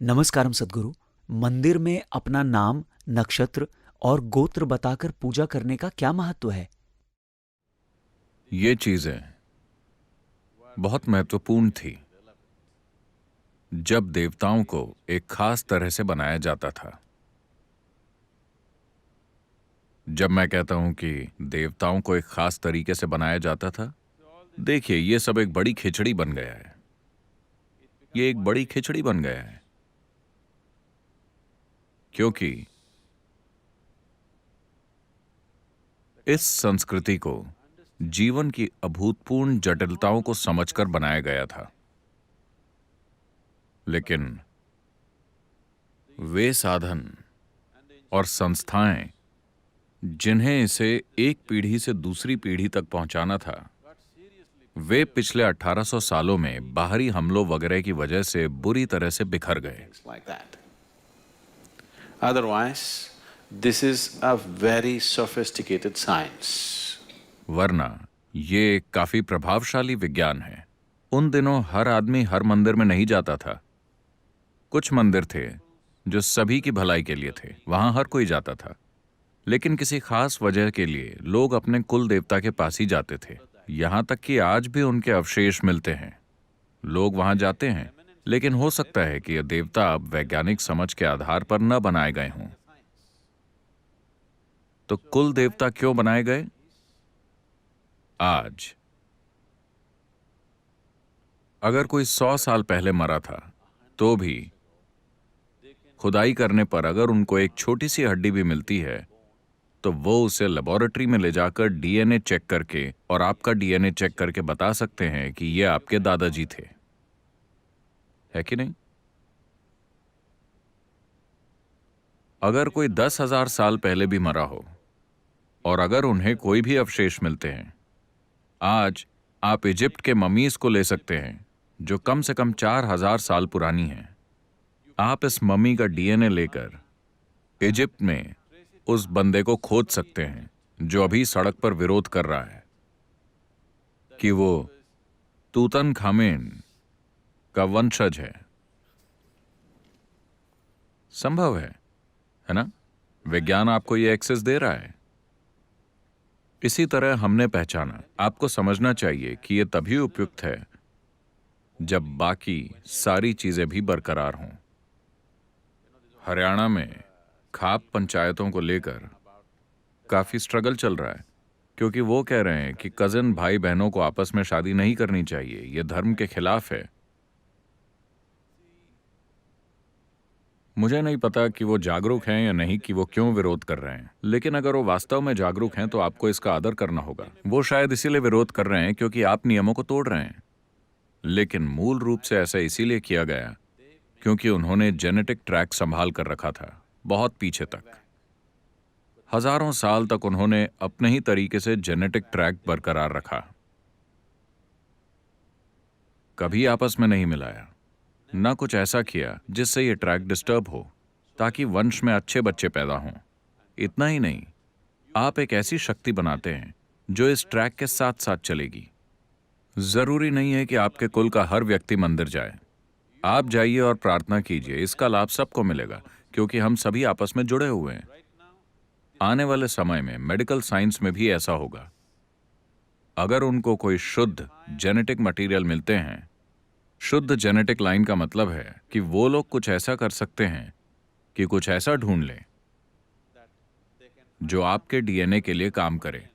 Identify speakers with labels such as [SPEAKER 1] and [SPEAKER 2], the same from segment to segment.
[SPEAKER 1] नमस्कारम सद्गुरु। मंदिर में अपना नाम, नक्षत्र और गोत्र बताकर पूजा करने का क्या महत्व है?
[SPEAKER 2] ये चीजें बहुत महत्वपूर्ण थी जब देवताओं को एक खास तरह से बनाया जाता था। जब मैं कहता हूं कि देवताओं को एक खास तरीके से बनाया जाता था, देखिए ये सब एक बड़ी खिचड़ी बन गया है। ये एक बड़ी खिचड़ी बन गया है क्योंकि इस संस्कृति को जीवन की अभूतपूर्ण जटिलताओं को समझकर बनाया गया था। लेकिन वे साधन और संस्थाएं जिन्हें इसे एक पीढ़ी से दूसरी पीढ़ी तक पहुंचाना था, वे पिछले 1800 सालों में बाहरी हमलों वगैरह की वजह से बुरी तरह से बिखर गए।
[SPEAKER 3] like that. Otherwise, this is a very sophisticated science.
[SPEAKER 2] वरना ये एक काफी प्रभावशाली विज्ञान है। उन दिनों हर आदमी हर मंदिर में नहीं जाता था। कुछ मंदिर थे जो सभी की भलाई के लिए थे, वहां हर कोई जाता था। लेकिन किसी खास वजह के लिए लोग अपने कुल देवता के पास ही जाते थे। यहां तक कि आज भी उनके अवशेष मिलते हैं। लोग वहां जाते हैं, लेकिन हो सकता है कि ये देवता अब वैज्ञानिक समझ के आधार पर न बनाए गए हों। तो कुल देवता क्यों बनाए गए? आज अगर कोई 100 साल पहले मरा था, तो भी खुदाई करने पर अगर उनको एक छोटी सी हड्डी भी मिलती है, तो वो उसे लेबोरेटरी में ले जाकर डीएनए चेक करके और आपका डीएनए चेक करके बता सकते हैं कि ये आपके दादाजी थे। है कि नहीं? अगर कोई 10,000 साल पहले भी मरा हो और अगर उन्हें कोई भी अवशेष मिलते हैं, आज आप इजिप्ट के ममीज को ले सकते हैं जो कम से कम 4,000 साल पुरानी हैं। आप इस मम्मी का डीएनए लेकर इजिप्ट में उस बंदे को खोज सकते हैं जो अभी सड़क पर विरोध कर रहा है कि वो तूतनखामेन का वंशज है। संभव है ना? विज्ञान आपको ये एक्सेस दे रहा है। इसी तरह हमने पहचाना। आपको समझना चाहिए कि ये तभी उपयुक्त है जब बाकी सारी चीजें भी बरकरार हों। हरियाणा में खाप पंचायतों को लेकर काफी स्ट्रगल चल रहा है, क्योंकि वो कह रहे हैं कि कजिन भाई बहनों को आपस में शादी नहीं करनी चाहिए, ये धर्म के खिलाफ है। मुझे नहीं पता कि वो जागरूक हैं या नहीं, कि वो क्यों विरोध कर रहे हैं, लेकिन अगर वो वास्तव में जागरूक हैं तो आपको इसका आदर करना होगा। वो शायद इसीलिए विरोध कर रहे हैं क्योंकि आप नियमों को तोड़ रहे हैं, लेकिन मूल रूप से ऐसा इसीलिए किया गया क्योंकि उन्होंने जेनेटिक ट्रैक संभाल कर रखा था बहुत पीछे तक। हजारों साल तक उन्होंने अपने ही तरीके से जेनेटिक ट्रैक बरकरार रखा, कभी आपस में नहीं मिलाया, ना कुछ ऐसा किया जिससे ये ट्रैक डिस्टर्ब हो, ताकि वंश में अच्छे बच्चे पैदा हों। इतना ही नहीं, आप एक ऐसी शक्ति बनाते हैं जो इस ट्रैक के साथ साथ चलेगी। जरूरी नहीं है कि आपके कुल का हर व्यक्ति मंदिर जाए। आप जाइए और प्रार्थना कीजिए, इसका लाभ सबको मिलेगा क्योंकि हम सभी आपस में जुड़े हुए हैं। आने वाले समय में मेडिकल साइंस में भी ऐसा होगा। अगर उनको कोई शुद्ध जेनेटिक मटेरियल मिलते हैं, शुद्ध जेनेटिक लाइन का मतलब है कि वो लोग कुछ ऐसा कर सकते हैं कि कुछ ऐसा ढूंढ लें जो आपके डीएनए के लिए काम करे।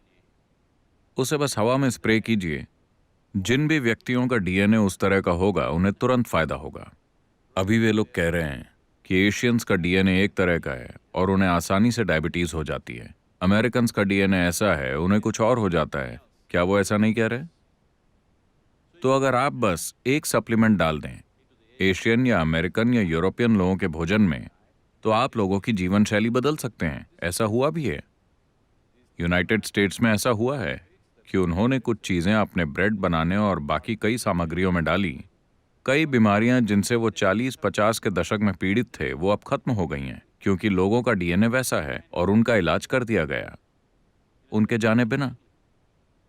[SPEAKER 2] उसे बस हवा में स्प्रे कीजिए। जिन भी व्यक्तियों का डीएनए उस तरह का होगा, उन्हें तुरंत फायदा होगा। अभी वे लोग कह रहे हैं कि एशियंस का डीएनए एक तरह का है और उन्हें आसानी से डायबिटीज हो जाती है। अमेरिकन्स का डीएनए ऐसा है, उन्हें कुछ और हो जाता है। क्या वो ऐसा नहीं कह रहे? तो अगर आप बस एक सप्लीमेंट डाल दें एशियन या अमेरिकन या यूरोपियन लोगों के भोजन में, तो आप लोगों की जीवन शैली बदल सकते हैं। ऐसा हुआ भी है। यूनाइटेड स्टेट्स में ऐसा हुआ है कि उन्होंने कुछ चीजें अपने ब्रेड बनाने और बाकी कई सामग्रियों में डाली। कई बीमारियां जिनसे वो 40-50 के दशक में पीड़ित थे, वो अब खत्म हो गई हैं क्योंकि लोगों का डीएनए वैसा है और उनका इलाज कर दिया गया उनके जाने बिना।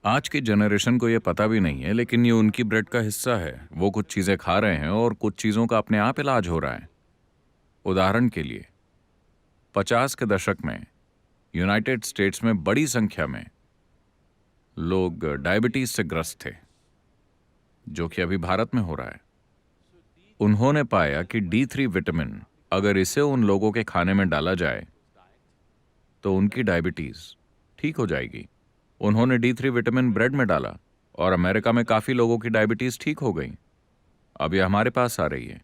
[SPEAKER 2] आज की जनरेशन को ये पता भी नहीं है, लेकिन ये उनकी ब्रेड का हिस्सा है। वो कुछ चीजें खा रहे हैं और कुछ चीजों का अपने आप इलाज हो रहा है। उदाहरण के लिए 50 के दशक में यूनाइटेड स्टेट्स में बड़ी संख्या में लोग डायबिटीज से ग्रस्त थे, जो कि अभी भारत में हो रहा है। उन्होंने पाया कि D3 विटामिन अगर इसे उन लोगों के खाने में डाला जाए तो उनकी डायबिटीज ठीक हो जाएगी। उन्होंने D3 विटामिन ब्रेड में डाला और अमेरिका में काफी लोगों की डायबिटीज ठीक हो गई। अब ये हमारे पास आ रही है।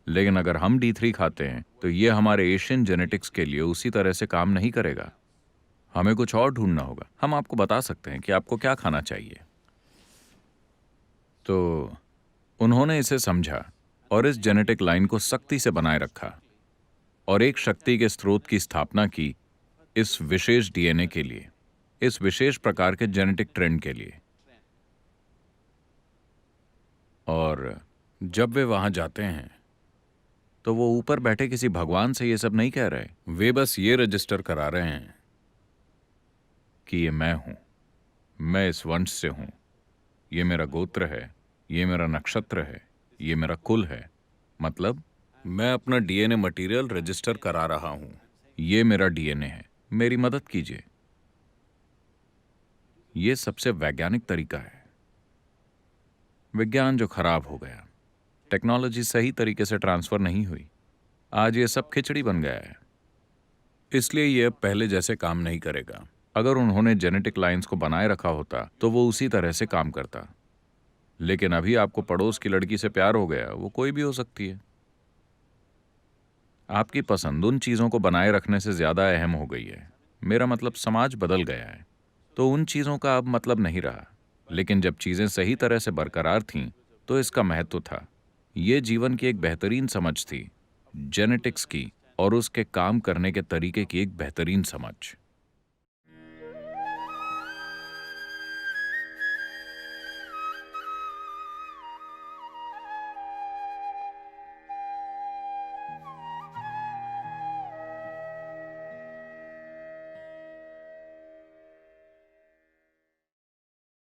[SPEAKER 2] लेकिन अगर हम D3 खाते हैं तो ये हमारे एशियन जेनेटिक्स के लिए उसी तरह से काम नहीं करेगा। हमें कुछ और ढूंढना होगा। हम आपको बता सकते हैं कि आपको क्या खाना चाहिए। तो उन्होंने इसे समझा और इस जेनेटिक लाइन को सख्ती से बनाए रखा और एक शक्ति के स्रोत की स्थापना की इस विशेष DNA के लिए, इस विशेष प्रकार के जेनेटिक ट्रेंड के लिए। और जब वे वहां जाते हैं तो वो ऊपर बैठे किसी भगवान से ये सब नहीं कह रहे। वे बस ये रजिस्टर करा रहे हैं कि ये मैं हूं, मैं इस वंश से हूं, ये मेरा गोत्र है, ये मेरा नक्षत्र है, ये मेरा कुल है। मतलब मैं अपना DNA मटेरियल रजिस्टर करा रहा हूं। ये मेरा DNA है, मेरी मदद कीजिए। ये सबसे वैज्ञानिक तरीका है। विज्ञान जो खराब हो गया, टेक्नोलॉजी सही तरीके से ट्रांसफर नहीं हुई, आज ये सब खिचड़ी बन गया है। इसलिए ये अब पहले जैसे काम नहीं करेगा। अगर उन्होंने जेनेटिक लाइंस को बनाए रखा होता तो वो उसी तरह से काम करता। लेकिन अभी आपको पड़ोस की लड़की से प्यार हो गया, वो कोई भी हो सकती है। आपकी पसंद उन चीजों को बनाए रखने से ज्यादा अहम हो गई है। मेरा मतलब समाज बदल गया है, तो उन चीजों का अब मतलब नहीं रहा। लेकिन जब चीजें सही तरह से बरकरार थीं तो इसका महत्व था। ये जीवन की एक बेहतरीन समझ थी, जेनेटिक्स की और उसके काम करने के तरीके की एक बेहतरीन समझ।